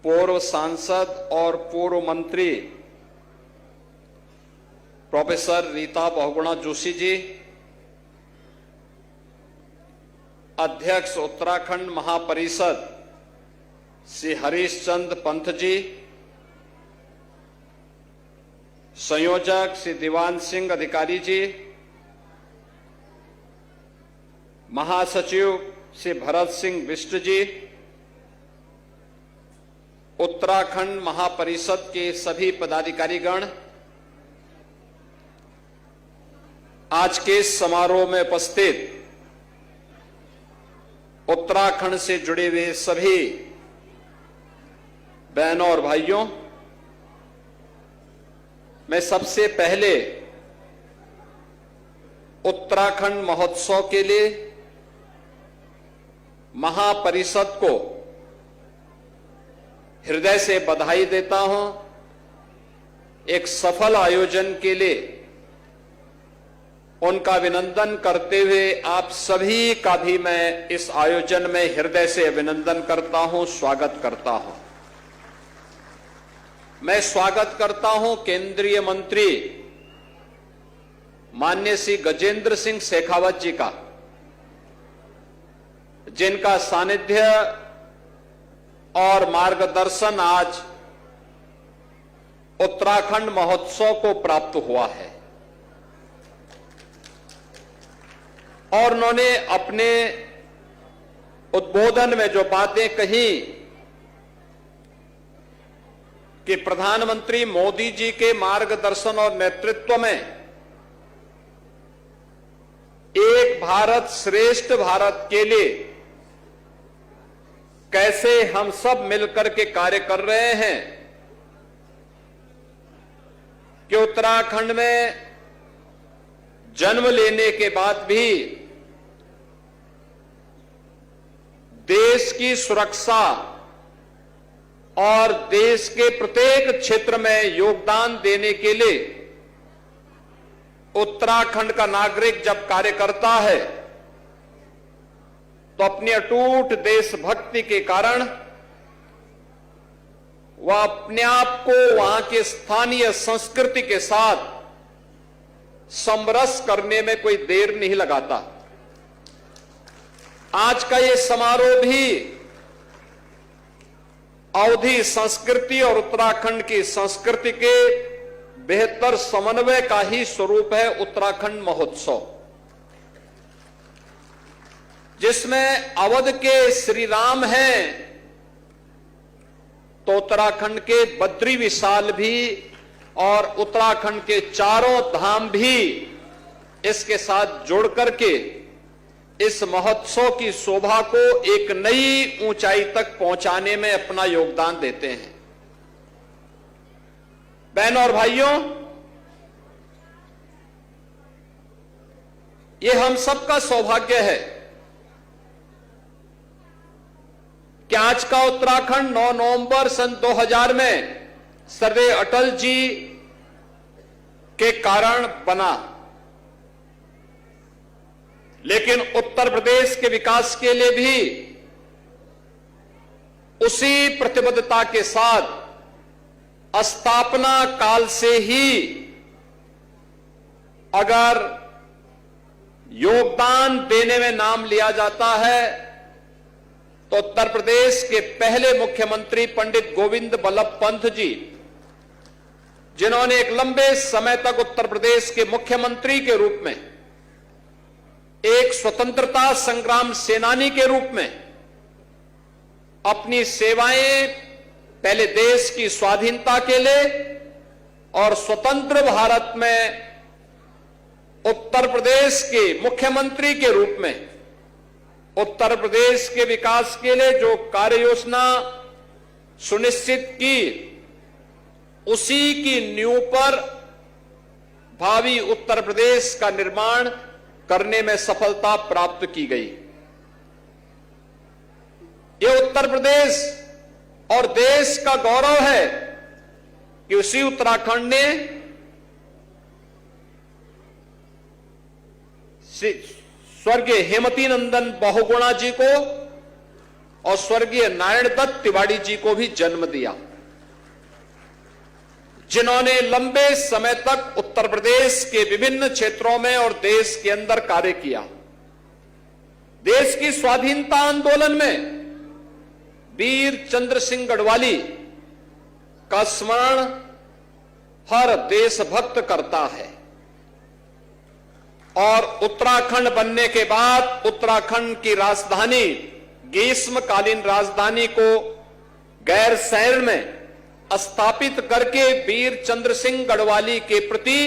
पूर्व सांसद और पूर्व मंत्री प्रोफेसर रीता बहुगुणा जोशी जी, अध्यक्ष उत्तराखंड महापरिषद श्री हरीश चंद्र पंत जी, संयोजक श्री दीवान सिंह अधिकारी जी, महासचिव श्री भरत सिंह बिष्ट जी, उत्तराखंड महापरिषद के सभी पदाधिकारीगण, आज के इस समारोह में उपस्थित उत्तराखंड से जुड़े हुए सभी बहनों और भाइयों, मैं सबसे पहले उत्तराखंड महोत्सव के लिए महापरिषद को हृदय से बधाई देता हूं। एक सफल आयोजन के लिए उनका अभिनंदन करते हुए आप सभी का भी मैं इस आयोजन में हृदय से अभिनंदन करता हूं, स्वागत करता हूं। मैं स्वागत करता हूं केंद्रीय मंत्री माननीय श्री गजेंद्र सिंह शेखावत जी का, जिनका सानिध्य और मार्गदर्शन आज उत्तराखंड महोत्सव को प्राप्त हुआ है। और उन्होंने अपने उद्बोधन में जो बातें कही कि प्रधानमंत्री मोदी जी के मार्गदर्शन और नेतृत्व में एक भारत श्रेष्ठ भारत के लिए कैसे हम सब मिलकर के कार्य कर रहे हैं, कि उत्तराखंड में जन्म लेने के बाद भी देश की सुरक्षा और देश के प्रत्येक क्षेत्र में योगदान देने के लिए उत्तराखंड का नागरिक जब कार्य करता है तो अपनी अटूट देशभक्ति के कारण वह अपने आप को वहां के स्थानीय संस्कृति के साथ समरस करने में कोई देर नहीं लगाता। आज का ये समारोह भी अवधी संस्कृति और उत्तराखंड की संस्कृति के बेहतर समन्वय का ही स्वरूप है उत्तराखंड महोत्सव, जिसमें अवध के श्री राम हैं तो उत्तराखंड के बद्री विशाल भी और उत्तराखंड के चारों धाम भी इसके साथ जोड़ करके इस महोत्सव की शोभा को एक नई ऊंचाई तक पहुंचाने में अपना योगदान देते हैं। बहनों और भाइयों, ये हम सबका सौभाग्य है कि आज का उत्तराखंड 9 नवंबर सन 2000 में सर्वे अटल जी के कारण बना, लेकिन उत्तर प्रदेश के विकास के लिए भी उसी प्रतिबद्धता के साथ स्थापना काल से ही अगर योगदान देने में नाम लिया जाता है तो उत्तर प्रदेश के पहले मुख्यमंत्री पंडित गोविंद बल्लभ पंत जी, जिन्होंने एक लंबे समय तक उत्तर प्रदेश के मुख्यमंत्री के रूप में, एक स्वतंत्रता संग्राम सेनानी के रूप में अपनी सेवाएं पहले देश की स्वाधीनता के लिए और स्वतंत्र भारत में उत्तर प्रदेश के मुख्यमंत्री के रूप में उत्तर प्रदेश के विकास के लिए जो कार्य योजना सुनिश्चित की, उसी की नींव पर भावी उत्तर प्रदेश का निर्माण करने में सफलता प्राप्त की गई। ये उत्तर प्रदेश और देश का गौरव है कि उसी उत्तराखंड ने स्वर्गीय हेमवती नंदन बहुगुणा जी को और स्वर्गीय नारायण दत्त तिवारी जी को भी जन्म दिया, जिन्होंने लंबे समय तक उत्तर प्रदेश के विभिन्न क्षेत्रों में और देश के अंदर कार्य किया। देश की स्वाधीनता आंदोलन में वीर चंद्र सिंह गढ़वाली का स्मरण हर देशभक्त करता है और उत्तराखंड बनने के बाद उत्तराखंड की राजधानी, ग्रीष्मकालीन राजधानी को गैरसैंण में स्थापित करके वीर चंद्र सिंह गढ़वाली के प्रति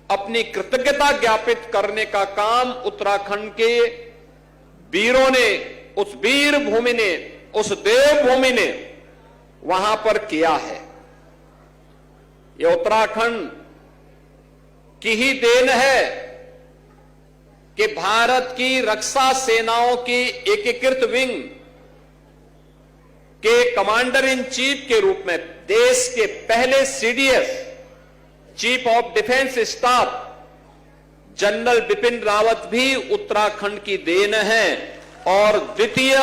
अपनी कृतज्ञता ज्ञापित करने का काम उत्तराखंड के वीरों ने, उस वीर भूमि ने, उस देवभूमि ने वहां पर किया है। यह उत्तराखंड की ही देन है कि भारत की रक्षा सेनाओं की एकीकृत विंग के कमांडर इन चीफ के रूप में देश के पहले CDS, chief of defence staff general Bipin Rawat भी उत्तराखंड की देन है और द्वितीय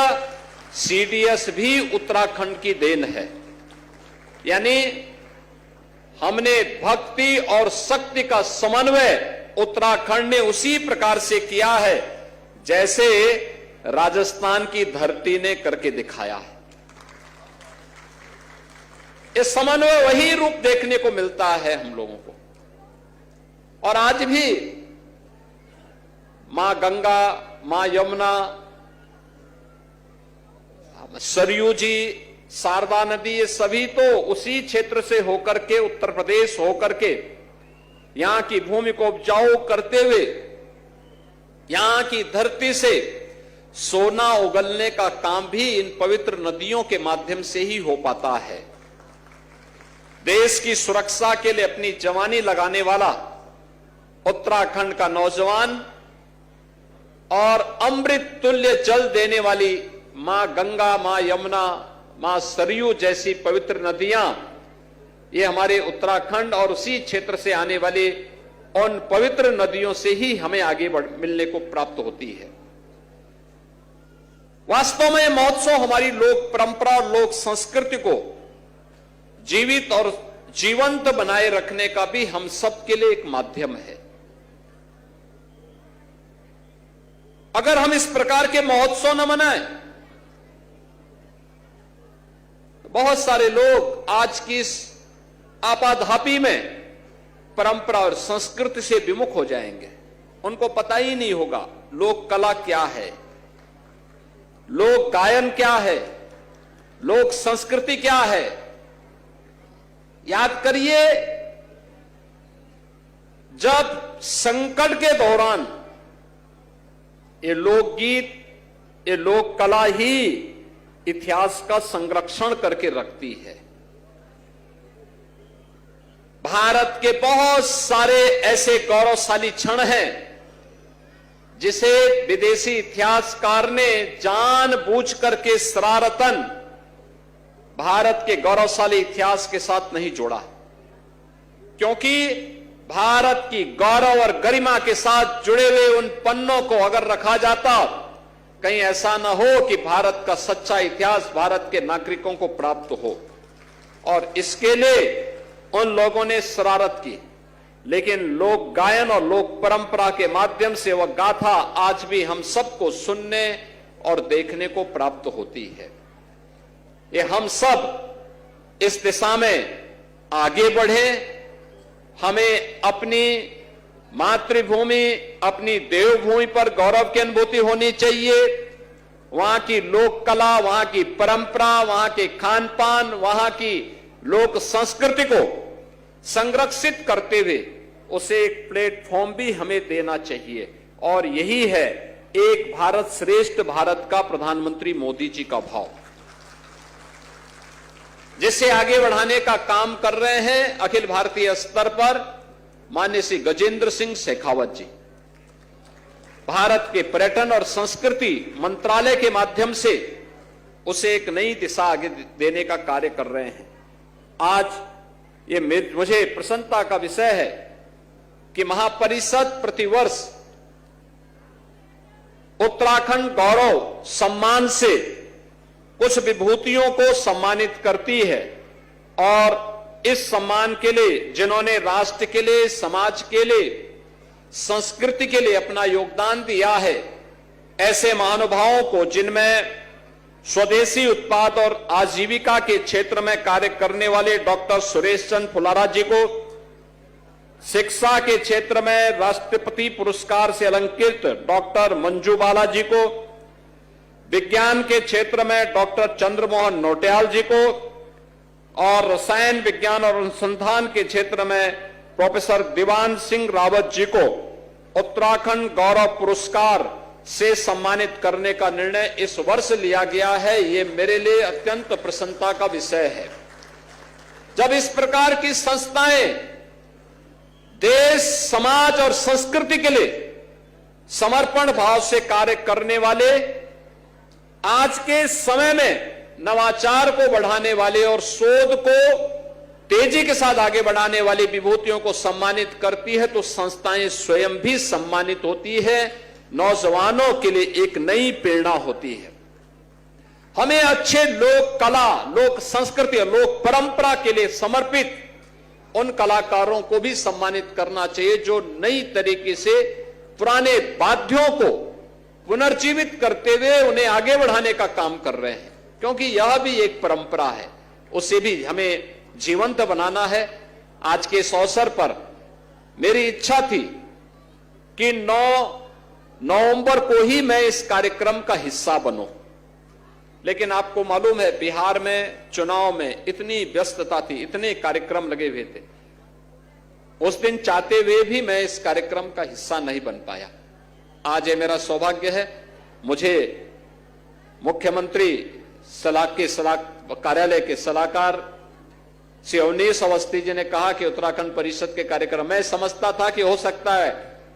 सीडीएस भी उत्तराखंड की देन है। यानी हमने भक्ति और शक्ति का समन्वय उत्तराखंड ने उसी प्रकार से किया है जैसे राजस्थान की धरती ने करके दिखाया है। इस समन्वय वही रूप देखने को मिलता है हम लोगों को। और आज भी मां गंगा, मां यमुना, सरयू जी, शारदा नदी, ये सभी तो उसी क्षेत्र से होकर के, उत्तर प्रदेश होकर के यहां की भूमि को उपजाऊ करते हुए यहां की धरती से सोना उगलने का काम भी इन पवित्र नदियों के माध्यम से ही हो पाता है। देश की सुरक्षा के लिए अपनी जवानी लगाने वाला उत्तराखंड का नौजवान और अमृत तुल्य जल देने वाली मां गंगा, मां यमुना, मां सरयू जैसी पवित्र नदियां, ये हमारे उत्तराखंड और उसी क्षेत्र से आने वाले उन पवित्र नदियों से ही हमें आगे मिलने को प्राप्त होती है। वास्तव में महोत्सव हमारी लोक परंपरा और लोक संस्कृति को जीवित और जीवंत बनाए रखने का भी हम सबके लिए एक माध्यम है। अगर हम इस प्रकार के महोत्सव न मनाएं तो बहुत सारे लोग आज की इस आपाधापी में परंपरा और संस्कृति से विमुख हो जाएंगे। उनको पता ही नहीं होगा लोक कला क्या है, लोक गायन क्या है, लोक संस्कृति क्या है। याद करिए, जब संकट के दौरान ये लोकगीत, ये लोक कला ही इतिहास का संरक्षण करके रखती है। भारत के बहुत सारे ऐसे गौरवशाली क्षण हैं जिसे विदेशी इतिहासकार ने जानबूझ करके शरारतन भारत के गौरवशाली इतिहास के साथ नहीं जोड़ा, क्योंकि भारत की गौरव और गरिमा के साथ जुड़े हुए उन पन्नों को अगर रखा जाता, कहीं ऐसा न हो कि भारत का सच्चा इतिहास भारत के नागरिकों को प्राप्त हो। और इसके लिए उन लोगों ने शरारत की, लेकिन लोक गायन और लोक परंपरा के माध्यम से वह गाथा आज भी हम सबको सुनने और देखने को प्राप्त होती है। ये हम सब इस दिशा में आगे बढ़े। हमें अपनी मातृभूमि, अपनी देवभूमि पर गौरव की अनुभूति होनी चाहिए। वहां की लोक कला, वहां की परंपरा, वहां के खान पान, वहां की लोक संस्कृति को संरक्षित करते हुए उसे एक प्लेटफॉर्म भी हमें देना चाहिए। और यही है एक भारत श्रेष्ठ भारत का प्रधानमंत्री मोदी जी का भाव, जिसे आगे बढ़ाने का काम कर रहे हैं अखिल भारतीय स्तर पर माननीय श्री गजेंद्र सिंह शेखावत जी। भारत के पर्यटन और संस्कृति मंत्रालय के माध्यम से उसे एक नई दिशा आगे देने का कार्य कर रहे हैं। आज ये मुझे प्रसन्नता का विषय है कि महापरिषद प्रतिवर्ष उत्तराखंड गौरव सम्मान से कुछ विभूतियों को सम्मानित करती है, और इस सम्मान के लिए जिन्होंने राष्ट्र के लिए, समाज के लिए, संस्कृति के लिए अपना योगदान दिया है, ऐसे महानुभावों को, जिनमें स्वदेशी उत्पाद और आजीविका के क्षेत्र में कार्य करने वाले डॉक्टर सुरेश चंद्र फुलारा जी को, शिक्षा के क्षेत्र में राष्ट्रपति पुरस्कार से अलंकृत डॉक्टर मंजू बाला जी को, विज्ञान के क्षेत्र में डॉक्टर चंद्रमोहन नौटियाल जी को, और रसायन विज्ञान और अनुसंधान के क्षेत्र में प्रोफेसर दीवान सिंह रावत जी को उत्तराखंड गौरव पुरस्कार से सम्मानित करने का निर्णय इस वर्ष लिया गया है। ये मेरे लिए अत्यंत प्रसन्नता का विषय है। जब इस प्रकार की संस्थाएं देश, समाज और संस्कृति के लिए समर्पण भाव से कार्य करने वाले, आज के समय में नवाचार को बढ़ाने वाले और शोध को तेजी के साथ आगे बढ़ाने वाली विभूतियों को सम्मानित करती है, तो संस्थाएं स्वयं भी सम्मानित होती है, नौजवानों के लिए एक नई प्रेरणा होती है। हमें अच्छे लोक कला, लोक संस्कृति, लोक परंपरा के लिए समर्पित उन कलाकारों को भी सम्मानित करना चाहिए जो नई तरीके से पुराने वाद्यों को पुनर्जीवित करते हुए उन्हें आगे बढ़ाने का काम कर रहे हैं, क्योंकि यह भी एक परंपरा है, उसे भी हमें जीवंत बनाना है। आज के इस अवसर पर मेरी इच्छा थी कि 9 नवंबर को ही मैं इस कार्यक्रम का हिस्सा बनूं, लेकिन आपको मालूम है बिहार में चुनाव में इतनी व्यस्तता थी, इतने कार्यक्रम लगे हुए थे, उस दिन चाहते हुए भी मैं इस कार्यक्रम का हिस्सा नहीं बन पाया। आज ये मेरा सौभाग्य है, मुझे मुख्यमंत्री कार्यालय के सलाहकार श्री अवनीश अवस्थी जी ने कहा कि उत्तराखंड परिषद के कार्यक्रम, मैं समझता था कि हो सकता है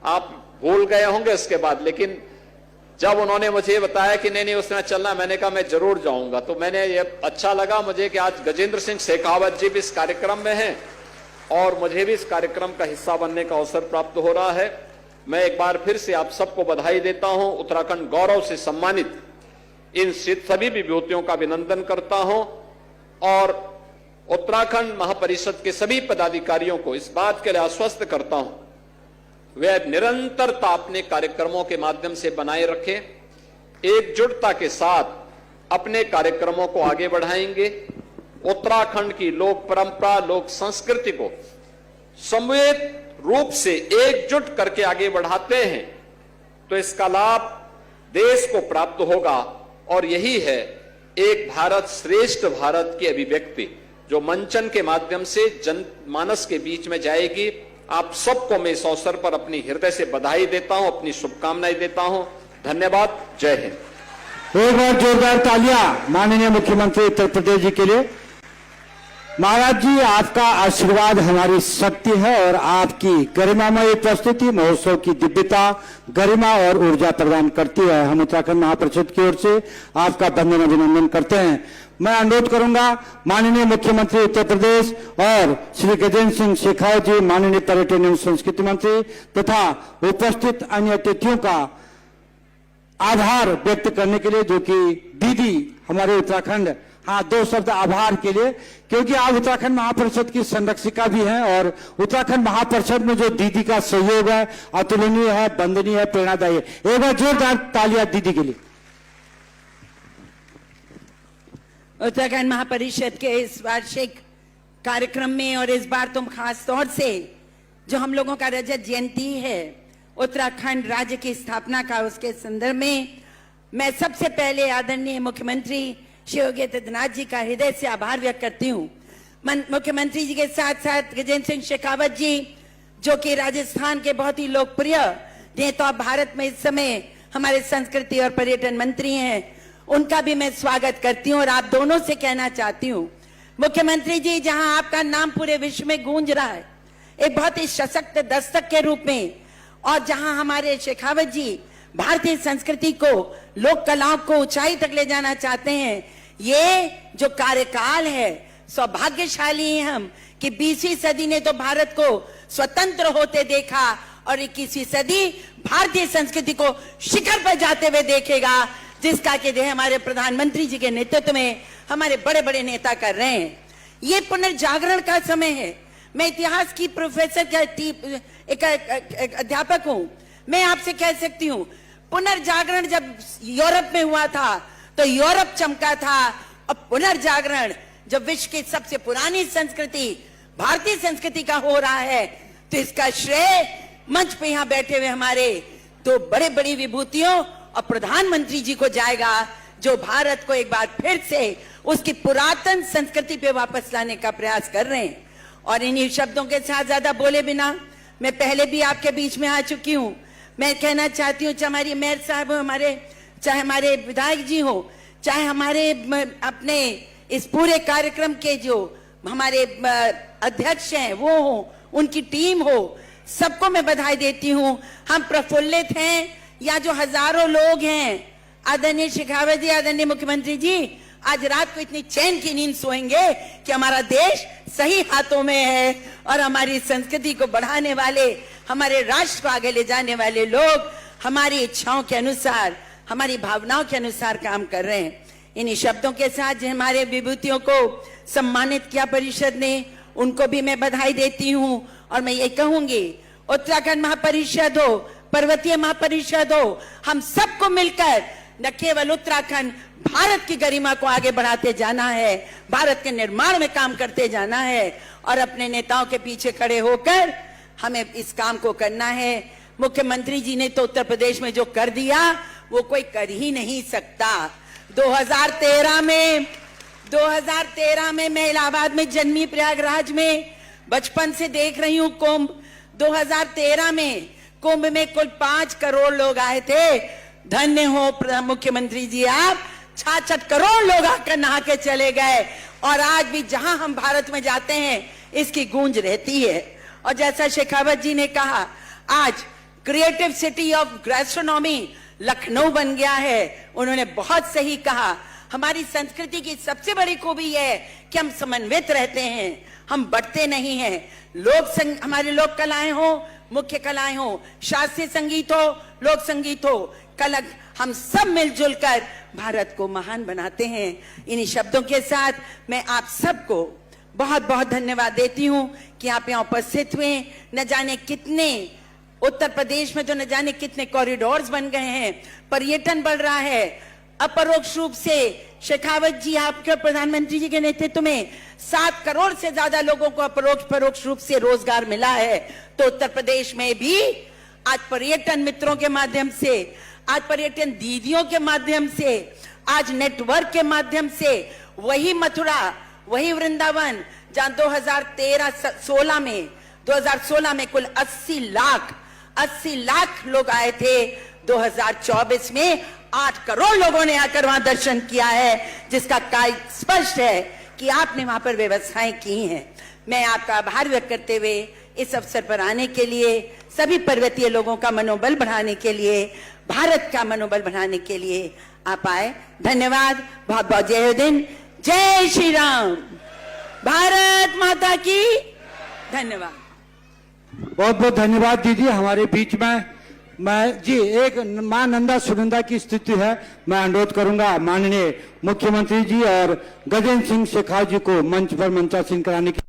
आप भूल गए होंगे इसके बाद, लेकिन जब उन्होंने मुझे बताया कि नहीं उसमें चलना, मैंने कहा मैं जरूर जाऊंगा। तो मैंने ये अच्छा लगा मुझे कि आज गजेंद्र सिंह शेखावत जी भी इस कार्यक्रम में हैं और मुझे भी इस कार्यक्रम का हिस्सा बनने का अवसर प्राप्त हो रहा है। मैं एक बार फिर से आप सबको बधाई देता हूं, उत्तराखंड गौरव से सम्मानित इन सभी विभूतियों का अभिनंदन करता हूं और उत्तराखंड महापरिषद के सभी पदाधिकारियों को इस बात के लिए आश्वस्त करता हूं वे निरंतरता अपने कार्यक्रमों के माध्यम से बनाए रखें, एकजुटता के साथ अपने कार्यक्रमों को आगे बढ़ाएंगे। उत्तराखंड की लोक परंपरा, लोक संस्कृति को समवेत रूप से एकजुट करके आगे बढ़ाते हैं तो इसका लाभ देश को प्राप्त होगा। और यही है एक भारत श्रेष्ठ भारत की अभिव्यक्ति जो मंचन के माध्यम से जनमानस के बीच में जाएगी। आप सबको मैं इस अवसर पर अपनी हृदय से बधाई देता हूं, अपनी शुभकामनाएं देता हूं। धन्यवाद। जय हिंद।
एक बार जोरदार तालियां माननीय मुख्यमंत्री उत्तर प्रदेश जी के लिए। महाराज जी, आपका आशीर्वाद हमारी शक्ति है और आपकी गरिमामय उपस्थिति महोत्सव की दिव्यता, गरिमा और ऊर्जा प्रदान करती है। हम उत्तराखंड महापरिषद की ओर से आपका वंदन अभिनंदन करते हैं। मैं अनुरोध करूंगा माननीय मुख्यमंत्री उत्तर प्रदेश और श्री गजेंद्र सिंह शेखावत जी, माननीय पर्यटन एवं संस्कृति मंत्री, तथा उपस्थित अन्य अतिथियों का आभार व्यक्त करने के लिए, जो कि दीदी हमारे उत्तराखंड, हाँ, 2 शब्द आभार के लिए, क्योंकि आप उत्तराखंड महापरिषद की संरक्षिका भी हैं और उत्तराखंड महापरिषद में जो दीदी का सहयोग है अतुलनीय है, वंदनीय है, प्रेरणादायी है। एक बार जोरदार तालियां दीदी के लिए।
उत्तराखंड महापरिषद के इस वार्षिक कार्यक्रम में और इस बार तुम खास तौर से जो हम लोगों का रजत जयंती है उत्तराखंड राज्य की स्थापना का, उसके संदर्भ में मैं सबसे पहले आदरणीय मुख्यमंत्री श्री योगी आदित्यनाथ जी का हृदय से आभार व्यक्त करती हूँ। मुख्यमंत्री जी के साथ साथ गजेंद्र सिंह शेखावत जी, जो कि राजस्थान के बहुत ही लोकप्रिय नेता भारत में इस समय हमारे संस्कृति और पर्यटन मंत्री हैं, उनका भी मैं स्वागत करती हूँ। और आप दोनों से कहना चाहती हूँ, मुख्यमंत्री जी, जहां आपका नाम पूरे विश्व में गूंज रहा है एक बहुत ही सशक्त दस्तक के रूप में, और जहां हमारे शेखावत जी भारतीय संस्कृति को, लोक कलाओं को ऊंचाई तक ले जाना चाहते हैं, ये जो कार्यकाल है, सौभाग्यशाली हैं हम कि 20वीं सदी ने तो भारत को स्वतंत्र होते देखा और 21वीं सदी भारतीय संस्कृति को शिखर पर जाते हुए देखेगा, जिसका कि हमारे प्रधानमंत्री जी के नेतृत्व में हमारे बड़े बड़े नेता कर रहे हैं। ये पुनर्जागरण का समय है। मैं इतिहास की प्रोफेसर का एक अध्यापक हूं। मैं आपसे कह सकती हूं, पुनर्जागरण जब यूरोप में हुआ था तो यूरोप चमका था, और पुनर्जागरण जब विश्व की सबसे पुरानी संस्कृति भारतीय संस्कृति का हो रहा है, तो इसका श्रेय मंच पे यहां बैठे हुए हमारे 2 बड़े बड़ी विभूतियों और प्रधानमंत्री जी को जाएगा, जो भारत को एक बार फिर से उसकी पुरातन संस्कृति पे वापस लाने का प्रयास कर रहे हैं। और इन्हीं शब्दों के साथ ज्यादा बोले बिना, मैं पहले भी आपके बीच में आ चुकी हूं, मैं कहना चाहती हूँ, चाहे हमारी मेयर साहब हो, चाहे हमारे विधायक जी हो, चाहे हमारे अपने इस पूरे कार्यक्रम के जो हमारे अध्यक्ष हैं वो हो, उनकी टीम हो, सबको मैं बधाई देती हूँ। हम प्रफुल्लित हैं, या जो हजारों लोग हैं, आदरणीय शेखावत जी, आदरणीय मुख्यमंत्री जी, आज रात को इतनी चैन की नींद सोएंगे कि हमारा देश सही हाथों में है और हमारी संस्कृति को बढ़ाने वाले, हमारे राष्ट्र को आगे ले जाने वाले लोग हमारी इच्छाओं के अनुसार, हमारी भावनाओं के अनुसार काम कर रहे हैं। इन्हीं शब्दों के साथ जो हमारे विभूतियों को सम्मानित किया परिषद ने, उनको भी मैं बधाई देती हूँ। और मैं ये कहूंगी, उत्तराखंड महापरिषद हो, पर्वतीय महापरिषद हो, हम सबको मिलकर न केवल उत्तराखंड, भारत की गरिमा को आगे बढ़ाते जाना है, भारत के निर्माण में काम करते जाना है, और अपने नेताओं के पीछे खड़े होकर हमें इस काम को करना है। मुख्यमंत्री जी ने तो उत्तर प्रदेश में जो कर दिया वो कोई कर ही नहीं सकता। 2013 में मैं इलाहाबाद में जन्मी, प्रयागराज में बचपन से देख रही हूँ कुंभ। 2013 में कुंभ में कुल 5 करोड़ लोग आए थे। धन्य हो मुख्यमंत्री जी, आप 66 करोड़ लोग आकर नहा के चले गए, और आज भी जहां हम भारत में जाते हैं इसकी गूंज रहती है। और जैसा शेखावत जी ने कहा, आज creative city of gastronomy Lucknow बन गया है। उन्होंने बहुत सही कहा, हमारी संस्कृति की सबसे बड़ी खूबी है कि हम समन्वित रहते हैं, हम बढ़ते नहीं हैं। हमारे लोक कलाएं हो, मुख्य कलाएं हो, शास्त्रीय संगीत हो, लोक संगीत हो, कला, हम सब मिलजुल कर भारत को महान बनाते हैं। इन्हीं शब्दों के साथ मैं आप सबको बहुत बहुत धन्यवाद देती हूं कि आप यहाँ उपस्थित हुए। न जाने कितने उत्तर प्रदेश में तो न जाने कितने कॉरिडोर्स बन गए हैं, पर्यटन बढ़ रहा है। अपरोक्ष रूप से शेखावत जी, आपके प्रधानमंत्री जी के नेतृत्व में 7 करोड़ से ज्यादा लोगों को परोक्ष रूप से रोजगार मिला है। तो उत्तर प्रदेश में भी आज पर्यटन मित्रों के माध्यम से, आज पर्यटन दीदियों के माध्यम से, आज नेटवर्क के माध्यम से, वही मथुरा, वही वृंदावन, जहां 2016 में कुल 80 लाख लोग आए थे, 2024 में 8 करोड़ लोगों ने आकर वहां दर्शन किया है, जिसका स्पष्ट है कि आपने वहां पर व्यवस्थाएं की हैं। मैं आपका आभार व्यक्त करते हुए इस अवसर पर आने के लिए, सभी पर्वतीय लोगों का मनोबल बढ़ाने के लिए, भारत का मनोबल बढ़ाने के लिए आप आए। धन्यवाद। बहुत बहुत जय हो दिन। जय श्री राम। भारत माता की। धन्यवाद।
बहुत बहुत धन्यवाद दीदी। हमारे बीच में मैं जी एक मां नंदा सुनंदा की स्थिति है। मैं अनुरोध करूंगा माननीय मुख्यमंत्री जी और गजेंद्र सिंह शेखावत जी को मंच पर मंत्रासीन कराने की।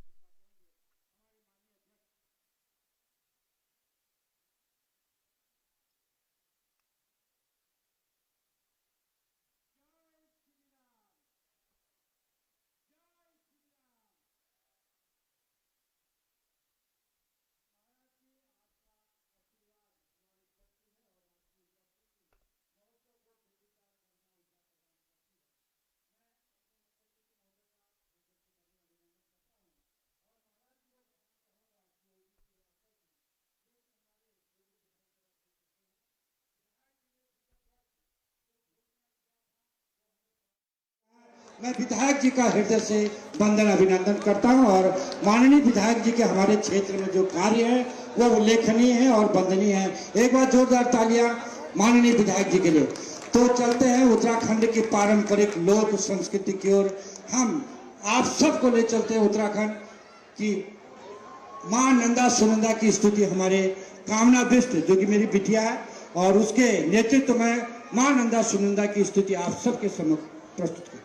मैं विधायक जी का हृदय से वंदन अभिनंदन करता हूं और माननीय विधायक जी के हमारे क्षेत्र में जो कार्य है वो उल्लेखनीय है और वंदनीय है। एक बार जोरदार तालियां माननीय विधायक जी के लिए। तो चलते हैं उत्तराखंड की पारंपरिक लोक संस्कृति की ओर। हम आप सबको ले चलते हैं उत्तराखंड की मां नंदा सुनंदा की स्तुति हमारे कामना बिष्ट जो कि मेरी बिटिया है और उसके नेतृत्व में मां नंदा सुनंदा की स्तुति आप सबके समक्ष प्रस्तुत करें।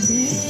Yeah.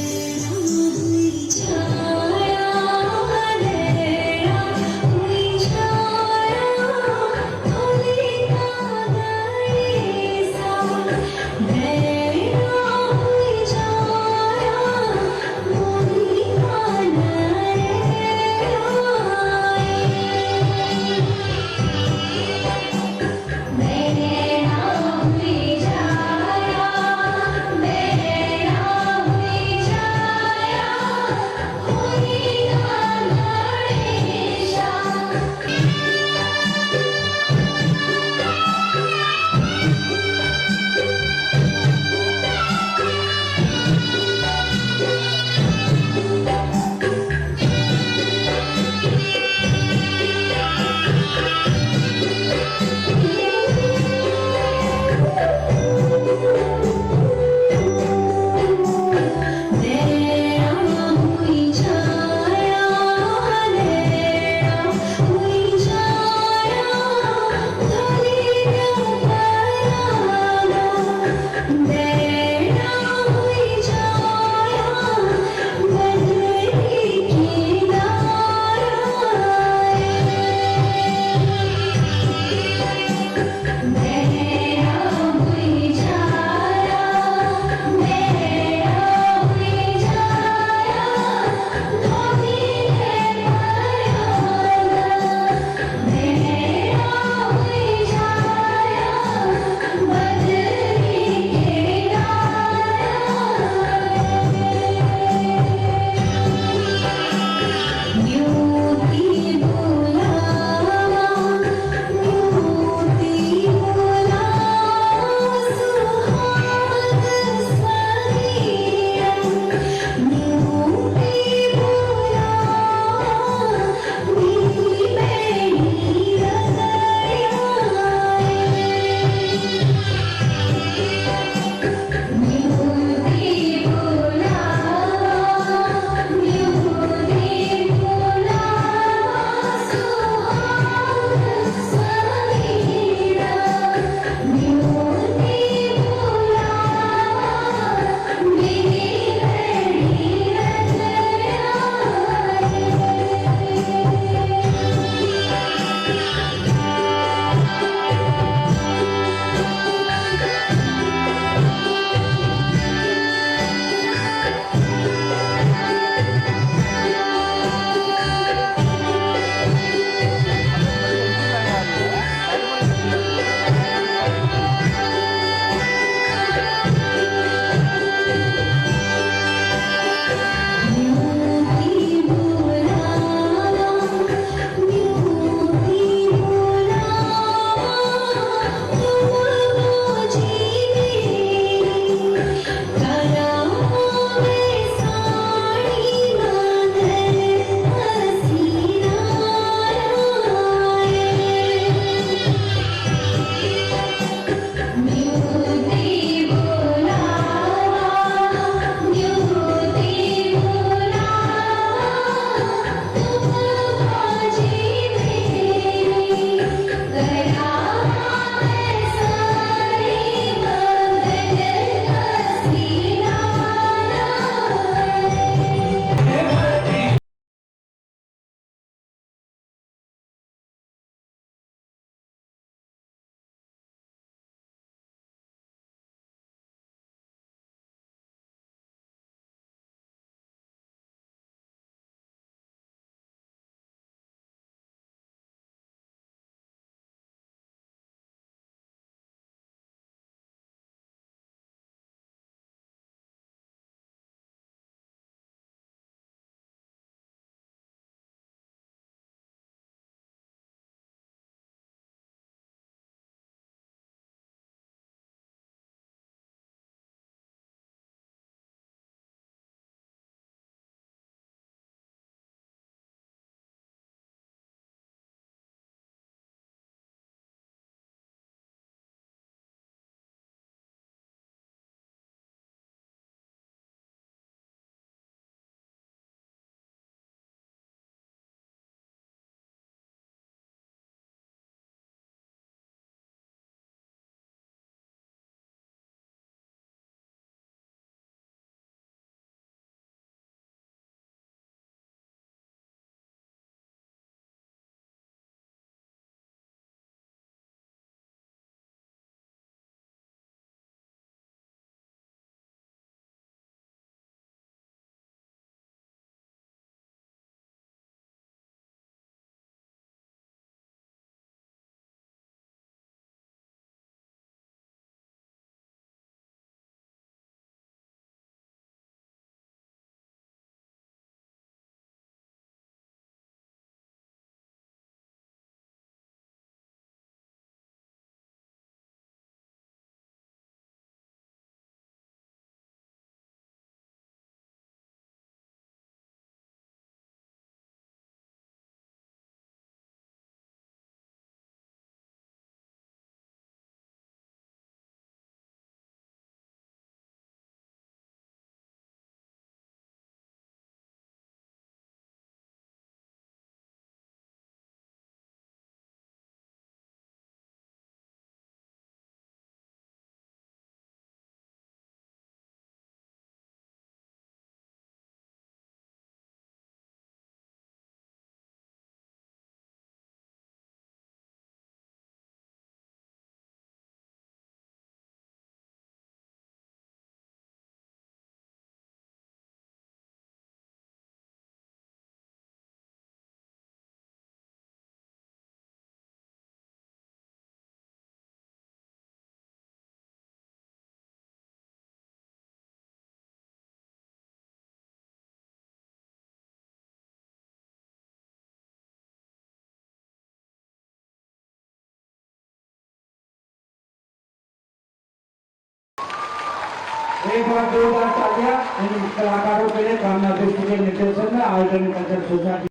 एक बार जोरदार तालियां इन कलाकारों के लिए कामना दृष्टि के निर्देशन में आयोजन कल्चर सोसाइटी